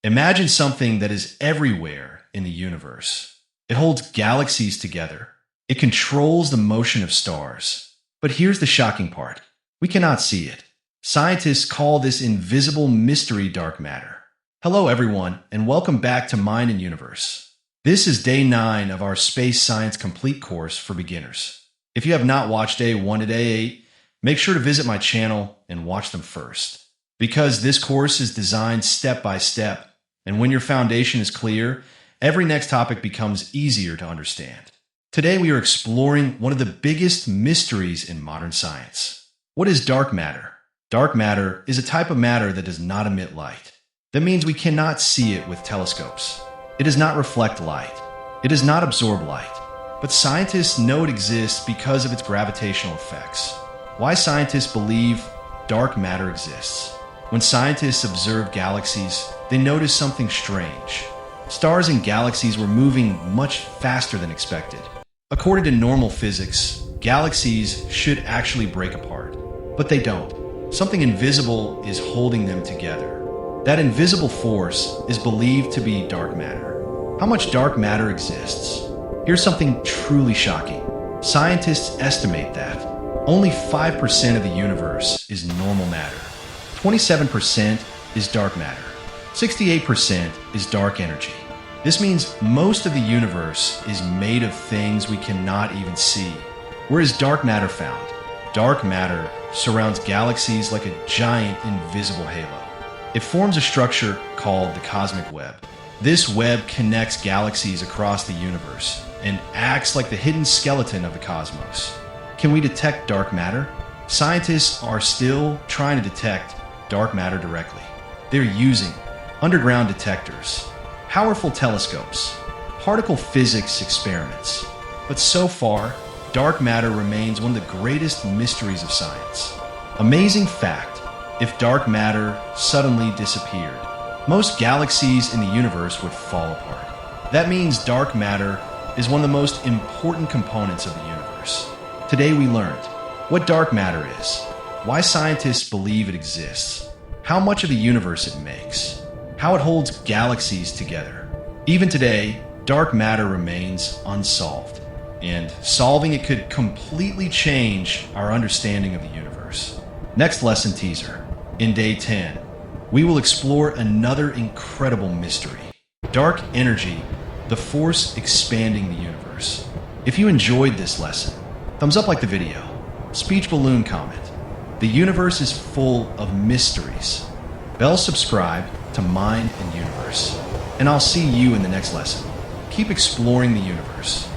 Imagine something that is everywhere in the universe. It holds galaxies together. It controls the motion of stars. But here's the shocking part. We cannot see it. Scientists call this invisible mystery dark matter. Hello everyone, and welcome back to Mind and Universe. This is day 9 of our Space Science Complete course for beginners. If you have not watched day 1 to day 8, make sure to visit my channel and watch them first. Because this course is designed step by step, and when your foundation is clear, every next topic becomes easier to understand. Today we are exploring one of the biggest mysteries in modern science. What is dark matter? Dark matter is a type of matter that does not emit light. That means we cannot see it with telescopes. It does not reflect light. It does not absorb light. But scientists know it exists because of its gravitational effects. Why scientists believe dark matter exists? When scientists observe galaxies, they notice something strange. Stars and galaxies were moving much faster than expected. According to normal physics, galaxies should actually break apart. But they don't. Something invisible is holding them together. That invisible force is believed to be dark matter. How much dark matter exists? Here's something truly shocking. Scientists estimate that only 5% of the universe is normal matter. 27% is dark matter. 68% is dark energy. This means most of the universe is made of things we cannot even see. Where is dark matter found? Dark matter surrounds galaxies like a giant invisible halo. It forms a structure called the cosmic web. This web connects galaxies across the universe and acts like the hidden skeleton of the cosmos. Can we detect dark matter? Scientists are still trying to detect dark matter directly. They're using underground detectors, powerful telescopes, particle physics experiments. But so far, dark matter remains one of the greatest mysteries of science. Amazing fact. If dark matter suddenly disappeared, most galaxies in the universe would fall apart. That means dark matter is one of the most important components of the universe. Today we learned what dark matter is, why scientists believe it exists, how much of the universe it makes, how it holds galaxies together. Even today, dark matter remains unsolved, and solving it could completely change our understanding of the universe. Next lesson teaser. In day 10, we will explore another incredible mystery. Dark energy, the force expanding the universe. If you enjoyed this lesson, thumbs up like the video, speech balloon comment. The universe is full of mysteries. Bell subscribe to Mind and Universe. And I'll see you in the next lesson. Keep exploring the universe.